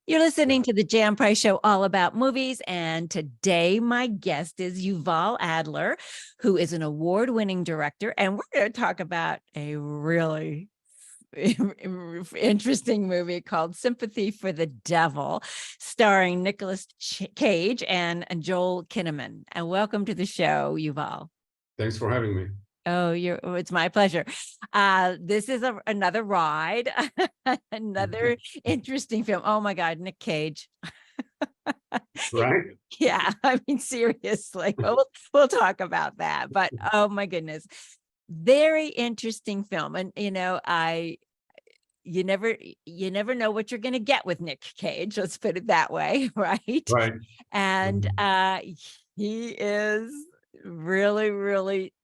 You're listening to the Jan Price Show, all about movies. And today, my guest is Yuval Adler, who is an award-winning director. And we're going to talk about a really interesting movie called Sympathy for the Devil, starring Nicolas Cage and Joel Kinnaman. And welcome to the show, Yuval. Thanks for having me. Oh, it's my pleasure. This is another ride, another interesting film. Oh my God, Nick Cage. Right? Yeah, I mean, seriously, we'll talk about that. But oh my goodness, very interesting film. And you never know what you're going to get with Nick Cage. Let's put it that way, right? Right. And he is really, really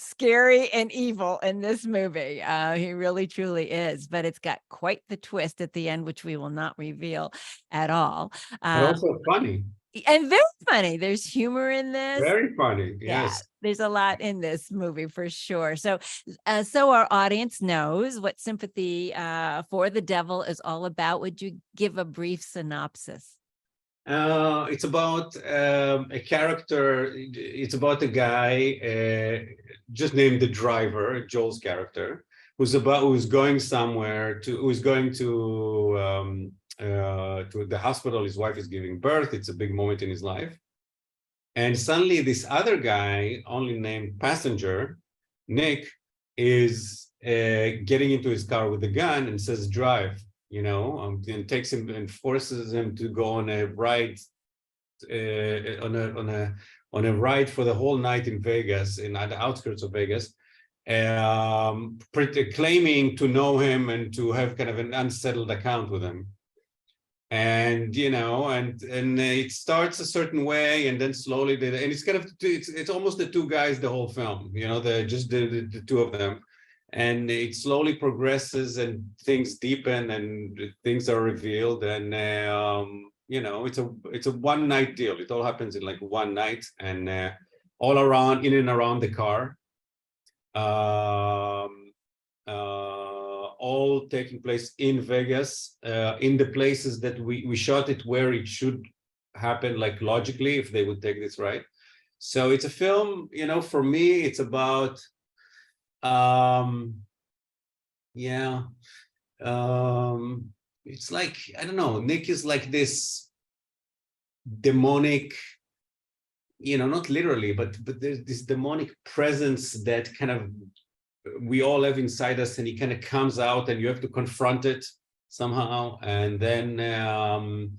scary and evil in this movie. He really truly is, but it's got quite the twist at the end, which we will not reveal at all. But also funny. And very funny. There's humor in this. Very funny. Yes. Yeah, there's a lot in this movie for sure. So our audience knows what Sympathy for the Devil is all about. Would you give a brief synopsis? It's about a character. It's about a guy just named the driver, Joel's character, who's going to the hospital. His wife is giving birth. It's a big moment in his life, and suddenly this other guy, only named passenger, Nick, is getting into his car with a gun and says, "Drive." And takes him and forces him to go on a ride, on a ride for the whole night in Vegas, at the outskirts of Vegas, claiming to know him and to have kind of an unsettled account with him. And and it starts a certain way, and then slowly, and it's kind of it's almost the two guys the whole film. The two of them. And it slowly progresses and things deepen and things are revealed. And, it's a one night deal. It all happens in like one night, and all around, in and around the car, all taking place in Vegas, in the places that we shot it where it should happen, like logically, if they would take this right. So it's a film, for me, it's about, it's like, I don't know, Nick is like this demonic, not literally, but there's this demonic presence that kind of we all have inside us, and he kind of comes out and you have to confront it somehow. And then and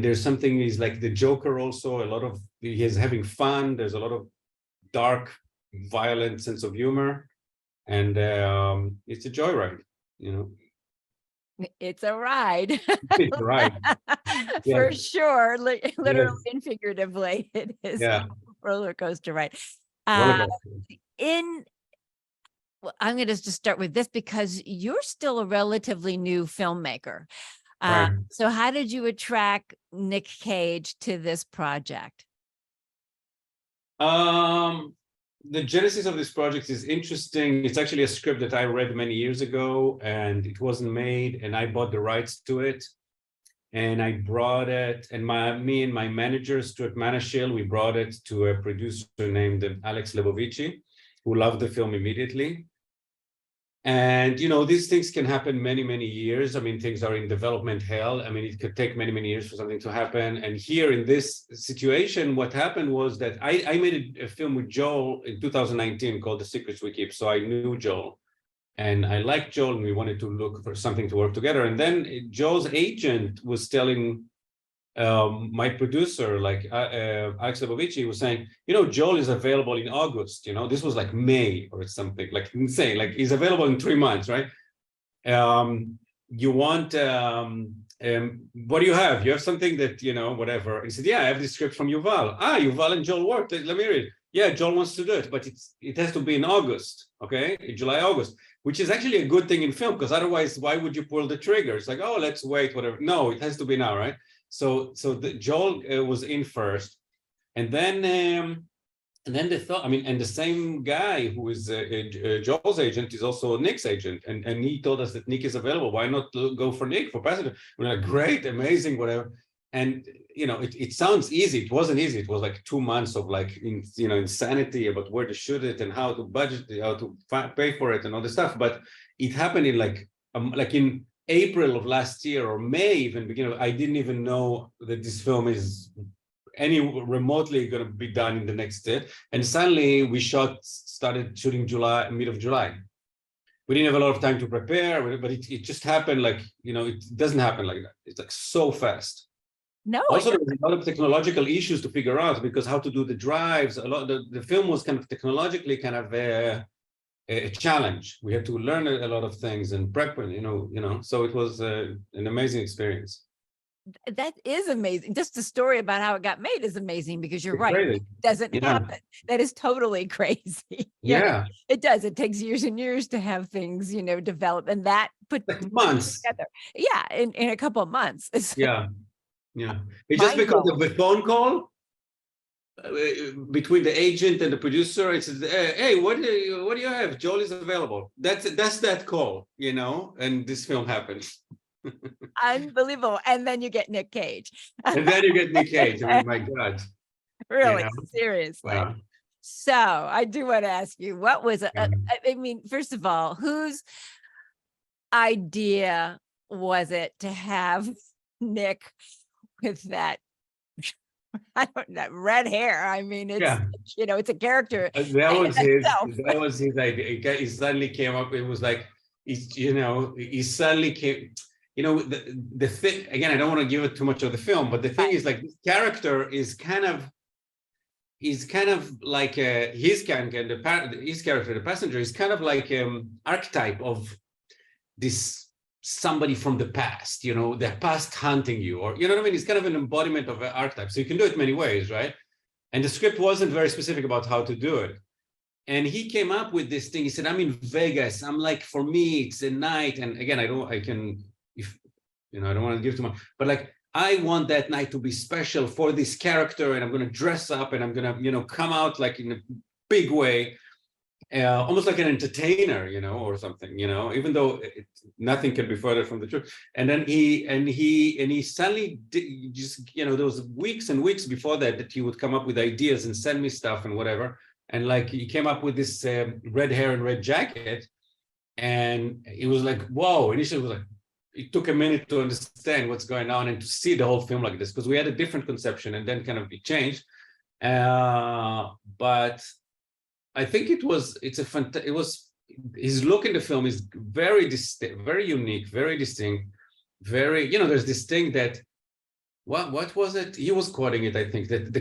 there's something, he's like the Joker also, he's having fun. There's a lot of dark, violent sense of humor. And it's a joyride, It's a ride. It's a ride. For sure, literally and figuratively. It is a roller coaster ride. I'm going to just start with this because you're still a relatively new filmmaker. Right. So how did you attract Nick Cage to this project? The genesis of this project is interesting. It's actually a script that I read many years ago, and it wasn't made, and I bought the rights to it, and I brought it, and me and my manager, Stuart Manashil, we brought it to a producer named Alex Lebovici, who loved the film immediately. And these things can happen many, many years. I mean, things are in development hell. I mean, it could take many, many years for something to happen. And here in this situation, what happened was that I made a film with Joel in 2019 called The Secrets We Keep. So I knew Joel, and I liked Joel, and we wanted to look for something to work together. And then Joel's agent was telling my producer, like Alex Lebovici, was saying, Joel is available in August. This was like May or something, like insane. Like he's available in 3 months, right? You want, what do you have? You have something that, whatever. He said, yeah, I have this script from Yuval. Yuval and Joel worked. Let me read. Yeah, Joel wants to do it, but it has to be in August, okay? In July, August, which is actually a good thing in film, because otherwise, why would you pull the trigger? It's like, oh, let's wait, whatever. No, it has to be now, right? So Joel was in first, and then And then they thought, I mean, and the same guy who is Joel's agent is also Nick's agent. And he told us that Nick is available. Why not go for Nick, for passenger? We're like, great, amazing, whatever. And, you know, it sounds easy. It wasn't easy. It was like 2 months of like, insanity about where to shoot it and how to budget it, how to pay for it and all this stuff. But it happened in like in April of last year or May, even beginning. I didn't even know that this film is any remotely going to be done in the next day. And suddenly we started shooting mid of July. We didn't have a lot of time to prepare, but it just happened like, it doesn't happen like that. It's like so fast. No. Also, there was a lot of technological issues to figure out, because how to do the drives, the film was kind of technologically kind of a challenge. We had to learn a lot of things and prep, so it was an amazing experience. That is amazing. Just the story about how it got made is amazing, because you're It's right. crazy. It doesn't happen. That is totally crazy. Yeah. It does. It takes years and years to have things, develop, and that put months together. Yeah. In a couple of months. Yeah. It's just because of the phone call between the agent and the producer. It says, hey, what do you have? Joel is available. That's that call, and this film happens. Unbelievable. And then you get Nick Cage. And then you get Nick Cage. I mean, my God. Really, seriously. Wow. So I do want to ask you, what was I mean, first of all, whose idea was it to have Nick with that, that red hair? I mean, it's it's a character. That was his idea. He suddenly came up. It was like he suddenly came. The thing, again, I don't want to give it too much of the film, but the thing is, like, this character is kind of like his character, the passenger, is kind of like archetype of this somebody from the past, the past hunting you, or what I mean? It's kind of an embodiment of an archetype. So you can do it many ways, right? And the script wasn't very specific about how to do it. And he came up with this thing. He said, I'm in Vegas. I'm like, for me, it's a night. And again, I don't want to give too much, but like, I want that night to be special for this character, and I'm going to dress up, and I'm going to, come out like in a big way, almost like an entertainer, or something, even though nothing can be further from the truth. And then he suddenly just, there was weeks and weeks before that he would come up with ideas and send me stuff and whatever. And like, he came up with this red hair and red jacket, and it was like, whoa. Initially it was like, it took a minute to understand what's going on and to see the whole film like this, because we had a different conception, and then kind of it changed. But I think it was his look in the film is very distinct, very unique, very distinct, very, there's this thing that, what was it? He was quoting it, I think, that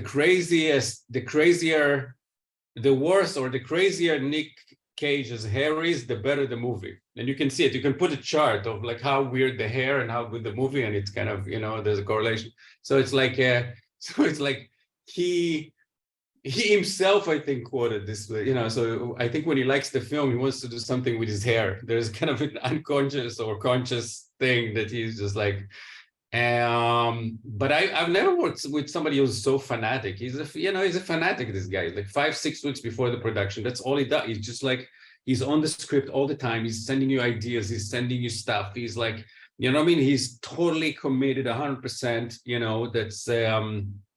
the worse or the crazier Nick Cage's hair is, the better the movie. And you can see it. You can put a chart of like how weird the hair and how good the movie, and it's kind of, there's a correlation. So it's like, he himself, I think, quoted this, so I think when he likes the film, he wants to do something with his hair. There's kind of an unconscious or conscious thing that he's just like, but I've never worked with somebody who's so fanatic. He's a fanatic, this guy. Like 5-6 weeks before the production, that's all he does. He's just like, he's on the script all the time. He's sending you ideas. He's sending you stuff. He's like, he's totally committed 100%, that's,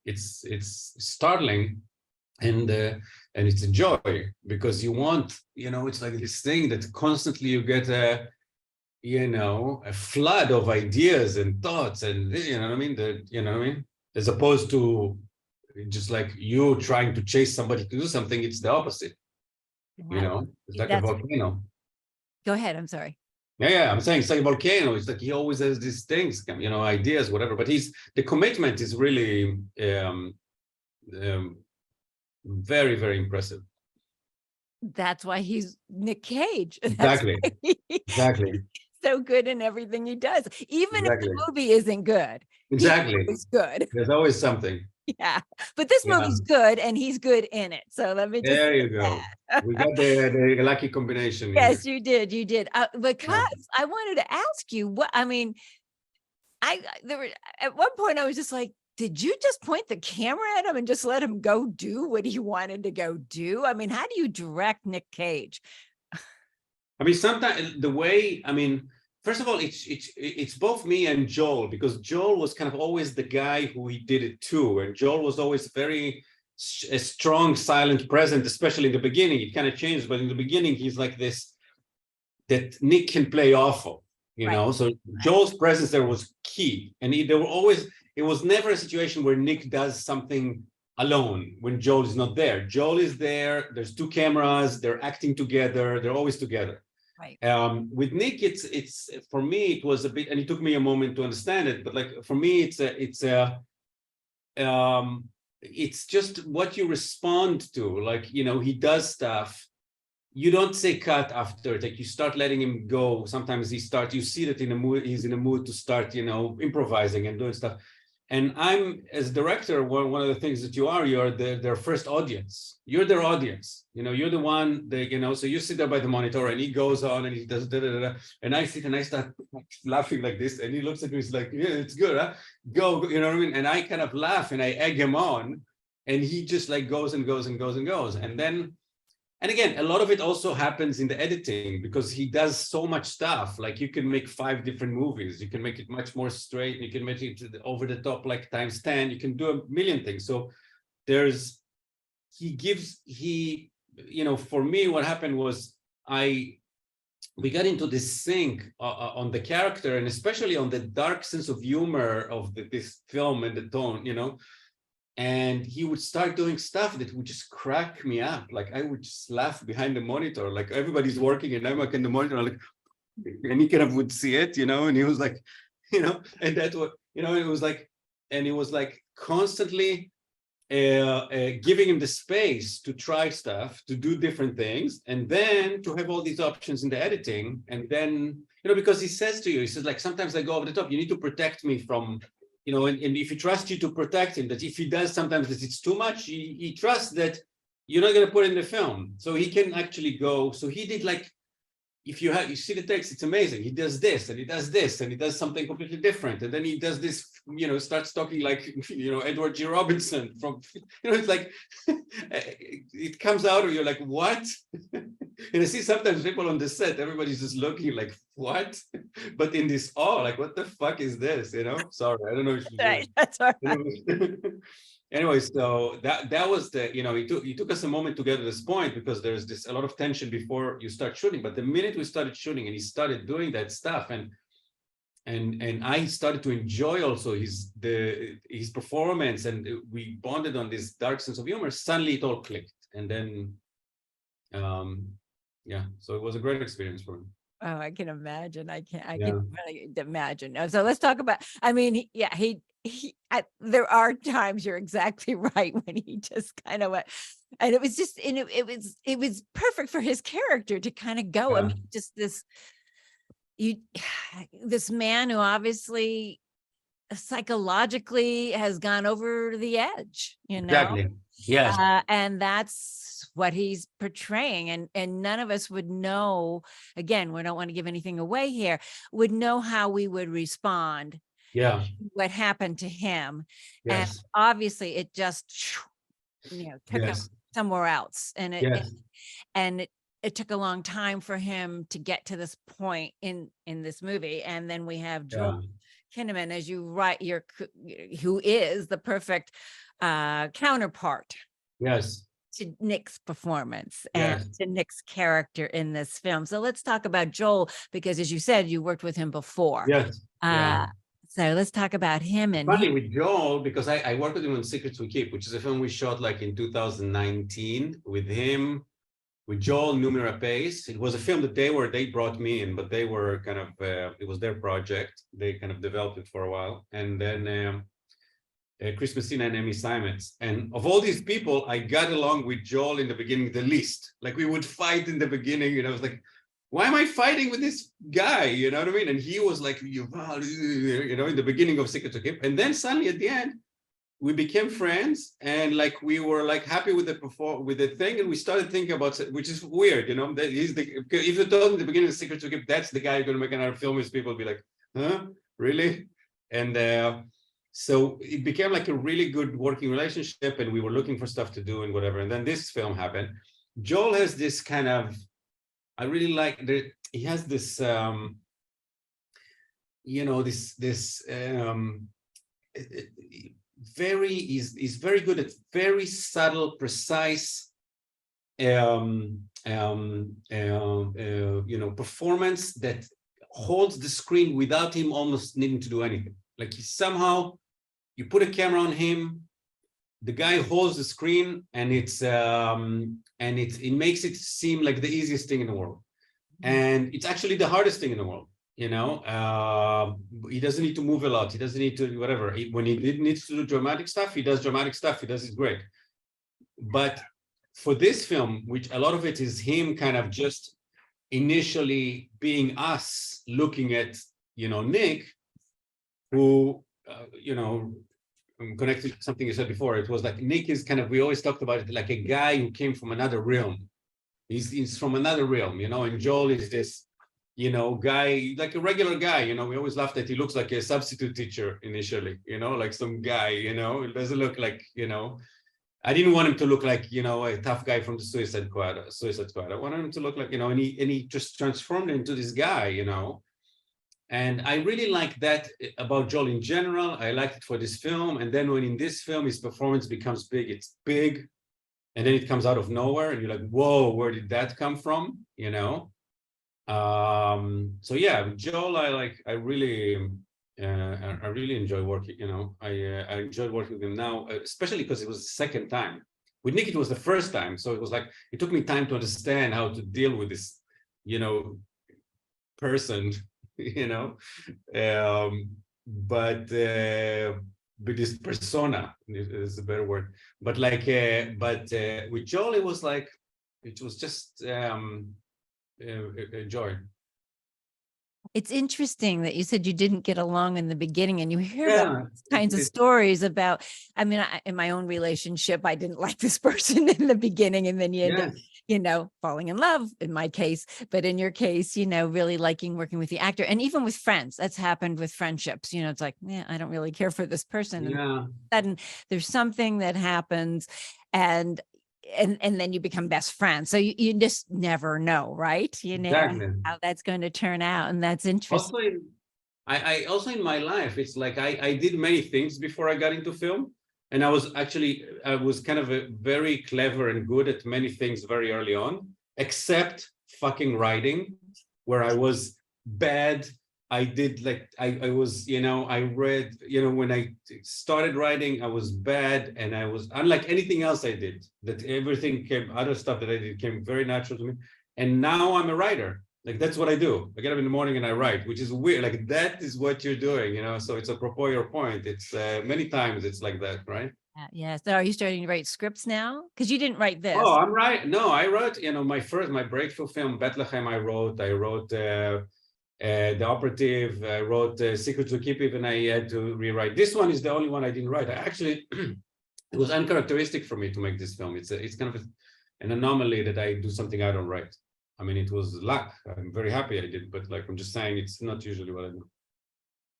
it's startling. And it's a joy, because you want, it's like this thing that constantly you get a flood of ideas and thoughts, and as opposed to just like you trying to chase somebody to do something. It's the opposite. It's like a volcano. Go ahead. I'm sorry. Yeah, I'm saying it's like a volcano. It's like he always has these things, ideas, whatever. But the commitment is really very, very impressive. That's why he's Nick Cage. Exactly. Exactly. So good in everything he does, even if the movie isn't good. Exactly. It's good. There's always something. Yeah, but this movie's good, and he's good in it. So let me just. There you go. We got the lucky combination. Yes, you did. You did. Because I wanted to ask you what I mean. At one point I was just like, did you just point the camera at him and just let him go do what he wanted to go do? I mean, how do you direct Nick Cage? I mean, sometimes the way, I mean, first of all, it's both me and Joel, because Joel was kind of always the guy who he did it to, and Joel was always very a strong, silent presence, especially in the beginning. It kind of changed, but in the beginning, he's like this, that Nick can play awful, you know? So Joel's presence there was key, and there were always, it was never a situation where Nick does something alone when Joel is not there. Joel is there, there's two cameras, they're acting together, they're always together. Right. With Nick, it's for me, it was a bit, and it took me a moment to understand it, but like for me, it's just what you respond to. Like, you know, he does stuff, you don't say cut after it, like you start letting him go. Sometimes you see that in a mood, he's in a mood to start, you know, improvising and doing stuff. And I'm, as director, one of the things that you're their first audience. You're their audience. You know, you're the one that, you know, so you sit there by the monitor and he goes on and he does da, da, da, da, and I sit and I start laughing like this, and he looks at me, he's like, yeah, it's good, huh? Go, you know what I mean? And I kind of laugh and I egg him on, and he just like goes and goes and goes and goes. And then, and again, a lot of it also happens in the editing, because he does so much stuff. Like you can make 5 different movies. You can make it much more straight. You can make it over the top, like times 10. You can do a million things. So you know, for me, what happened was we got into this sync on the character, and especially on the dark sense of humor of this film and the tone, you know. And he would start doing stuff that would just crack me up. Like I would just laugh behind the monitor, like everybody's working and I'm like in the monitor, like, and he kind of would see it, you know, and he was like, you know, and that's what, you know, it was like, and it was like constantly giving him the space to try stuff, to do different things, and then to have all these options in the editing. And then, you know, because he says to you, he says, like, sometimes I go over the top, you need to protect me from, you know, and if he trusts you to protect him, that if he does sometimes that it's too much, he trusts that you're not going to put it in the film. So he can actually go. So he did, like, if you see the text, it's amazing. He does this and he does this and he does something completely different. And then he does this, you know, starts talking like, you know, Edward G. Robinson from, you know, it's like, it comes out of you like, what? And I see sometimes people on the set, everybody's just looking like, what? But in this awe, like, what the fuck is this? You know, sorry, I don't know if you Right, that's all right. Anyway, so that was the, you know, it took us a moment to get to this point, because there's a lot of tension before you start shooting. But the minute we started shooting and he started doing that stuff, and I started to enjoy also his performance, and we bonded on this dark sense of humor, suddenly it all clicked. And then yeah, so it was a great experience for me. Oh, I can imagine. I can really imagine. So let's talk about, I mean, there are times, you're exactly right, when he just kind of went, and it was just, and it was perfect for his character to kind of go. I mean, just this man who obviously psychologically has gone over the edge, you know. Exactly. Yes. And that's what he's portraying, and none of us would know, again, we don't want to give anything away here, would know how we would respond. Yeah. What happened to him. Yes. And obviously it just, you know, took him somewhere else. And it took a long time for him to get to this point in this movie. And then we have Joel Kinnaman, as you write, who is the perfect counterpart. Yes. To Nick's performance and to Nick's character in this film. So let's talk about Joel, because as you said, you worked with him before. Yes. So let's talk about him. And funny with Joel, because I worked with him on Secrets We Keep, which is a film we shot like in 2019 with him, with Joel, Numira Pace. It was a film that they brought me in, but they were kind of, it was their project. They kind of developed it for a while. And then Chris Messina and Amy Simons. And of all these people, I got along with Joel in the beginning the least. Like we would fight in the beginning, and I was like, why am I fighting with this guy? You know what I mean? And he was like, you know, in the beginning of Secret to Keep. And then suddenly at the end, we became friends, and like we were like happy with the thing, and we started thinking about, which is weird, you know, that he's if you told him at the beginning of Secret to Keep, that's the guy who's gonna make another film, is people would be like, huh, really? And So it became like a really good working relationship, and we were looking for stuff to do and whatever. And then this film happened. Joel has this kind of, I really like that he has this, you know, this he's very good at very subtle, precise, you know, performance that holds the screen without him almost needing to do anything. Like he somehow, you put a camera on him, the guy holds the screen, and it makes it seem like the easiest thing in the world. And it's actually the hardest thing in the world. You know, he doesn't need to move a lot. He doesn't need to whatever. When he needs to do dramatic stuff, he does dramatic stuff. He does it great. But for this film, which a lot of it is him kind of just initially being us looking at, you know, Nick, who, you know, connected to something you said before. It was like Nick is kind of, we always talked about it like a guy who came from another realm. He's from another realm, you know, and Joel is this, you know, guy, like a regular guy, you know, we always laugh that he looks like a substitute teacher initially, you know, like some guy, you know, it doesn't look like, you know, I didn't want him to look like, you know, a tough guy from the Suicide Squad. I wanted him to look like, you know, and he just transformed into this guy, you know. And I really like that about Joel in general. I liked it for this film. And then when in this film, his performance becomes big, it's big. And then it comes out of nowhere and you're like, whoa, where did that come from? You know? So yeah, Joel, I really enjoy working, you know, I enjoyed working with him now, especially because it was the second time. With Nick, it was the first time. So it was like, it took me time to understand how to deal with this, you know, person, you know, but this persona is a better word. But like, with Joel, it was like, it was just a joy. It's interesting that you said you didn't get along in the beginning, and you hear about kinds of stories about, I mean, in my own relationship, I didn't like this person in the beginning, and then you end up, you know, falling in love in my case, but in your case, you know, really liking working with the actor. And even with friends, that's happened with friendships, you know, it's like, yeah, I don't really care for this person. And then there's something that happens, and then you become best friends. So you just never know, right? You know how that's going to turn out. And that's interesting. Also, I also in my life, it's like I did many things before I got into film. And I was kind of very clever and good at many things very early on, except fucking writing, where I was bad. I did like, I was, you know, I read, you know, when I started writing, I was bad, and I was unlike anything else I did, that everything came, other stuff that I did came very natural to me. And now I'm a writer. Like, that's what I do. I get up in the morning and I write, which is weird. Like, that is what you're doing, you know? So it's apropos your point. It's many times it's like that, right? Yeah. So are you starting to write scripts now? Because you didn't write this. Oh, I'm right. No, I wrote, you know, my breakthrough film, Bethlehem, I wrote The Operative, I wrote Secret to Keep, even I had to rewrite. This one is the only one I didn't write. I actually, it was uncharacteristic for me to make this film. It's kind of an anomaly that I do something I don't write. I mean, it was luck. I'm very happy I did, but like, I'm just saying, it's not usually what I do.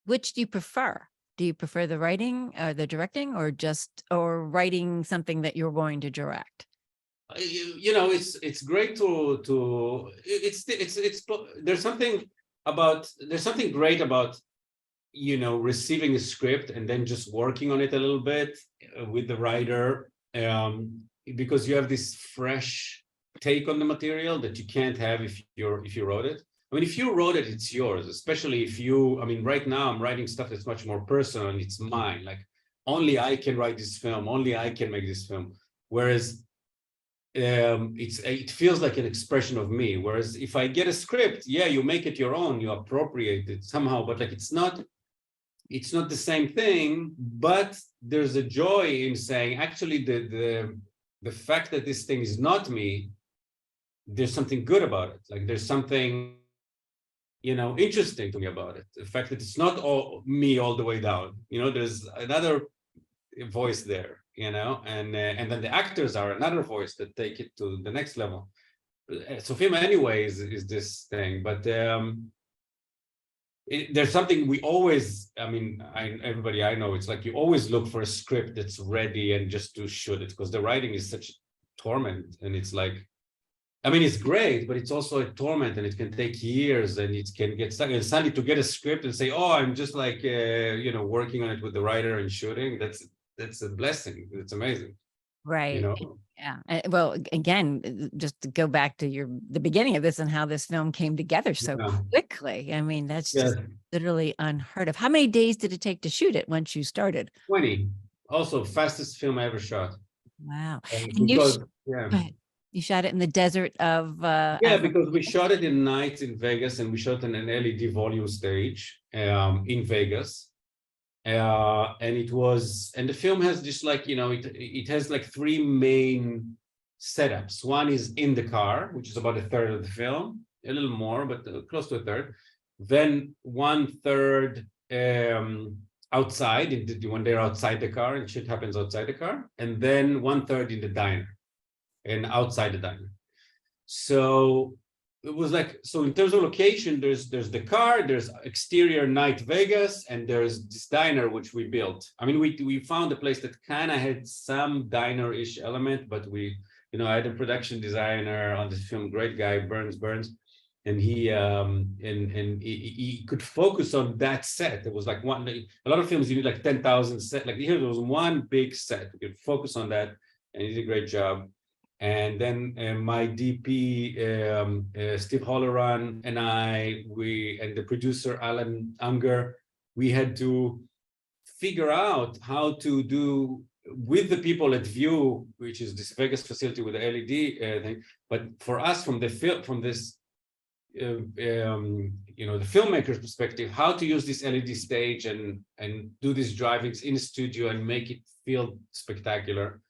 Which do you prefer? Do you prefer the writing or the directing, or writing something that you're going to direct? You know, it's great there's something great about, you know, receiving a script and then just working on it a little bit with the writer, because you have this fresh take on the material that you can't have if you wrote it. I mean, if you wrote it, it's yours, especially if I mean, right now I'm writing stuff that's much more personal and it's mine. Like, only I can write this film, only I can make this film. Whereas it feels like an expression of me. Whereas if I get a script, yeah, you make it your own, you appropriate it somehow, but like, it's not the same thing. But there's a joy in saying, actually, the fact that this thing is not me, there's something good about it. Like, there's something, you know, interesting to me about it. The fact that it's not all me all the way down, you know, there's another voice there, you know, and then the actors are another voice that take it to the next level. So film anyway is this thing, but there's something we always, I mean, everybody I know, it's like you always look for a script that's ready and just to shoot it, because the writing is such torment. And it's like, I mean, it's great, but it's also a torment, and it can take years, and it can get stuck. And suddenly to get a script and say, oh, I'm just like, you know, working on it with the writer and shooting, that's a blessing. It's amazing. Right. You know? Yeah. Well, again, just to go back to the beginning of this and how this film came together so quickly. I mean, that's just literally unheard of. How many days did it take to shoot it once you started? 20. Also, fastest film I ever shot. Wow. And because, you shot it in the desert of because we shot it in night in Vegas, and we shot in an LED volume stage in Vegas. And the film has just like, you know, it has like 3 main setups. One is in the car, which is about 1/3 of the film, a little more, but close to 1/3. Then 1/3 outside, when they're outside the car and shit happens outside the car, and then 1/3 in the diner and outside the diner. So it was like, so in terms of location, there's the car, there's exterior night Vegas, and there's this diner which we built. I mean, we found a place that kind of had some diner-ish element, but we, you know, I had a production designer on this film, great guy, Burns, and he could focus on that set. It was like a lot of films you need like 10,000 set. Like here, there was one big set. We could focus on that, and he did a great job. And then my DP, Steve Holleran, and and the producer, Alan Unger, we had to figure out how to do with the people at View, which is this Vegas facility with the LED thing. But for us, from this, you know, the filmmaker's perspective, how to use this LED stage and do these drivings in the studio and make it feel spectacular.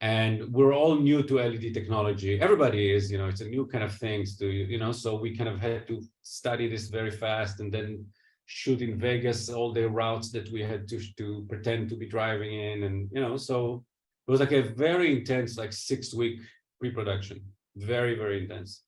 And we're all new to LED technology. Everybody is, you know, it's a new kind of things to, you know, so we kind of had to study this very fast, and then shoot in Vegas all the routes that we had to pretend to be driving in. And, you know, so it was like a very intense, like 6-week pre-production. Very, very intense.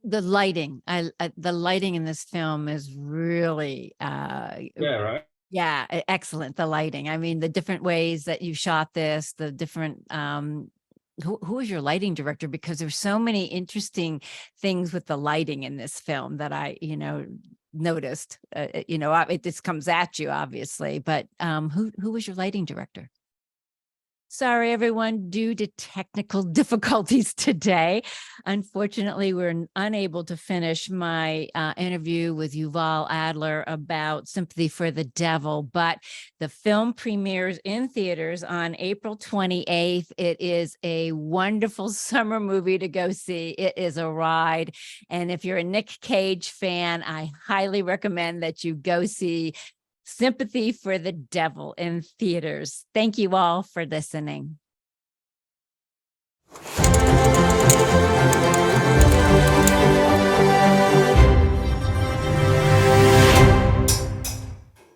The lighting, the lighting in this film is really, right. Yeah, excellent. The lighting. I mean, the different ways that you shot this, the different, who is your lighting director? Because there's so many interesting things with the lighting in this film that I, you know, noticed. You know, this comes at you, obviously, but who was your lighting director? Sorry, everyone, due to technical difficulties today, unfortunately, we're unable to finish my interview with Yuval Adler about Sympathy for the Devil, but the film premieres in theaters on April 28th. It is a wonderful summer movie to go see. It is a ride. And if you're a Nick Cage fan, I highly recommend that you go see Sympathy for the Devil in theaters. Thank you all for listening.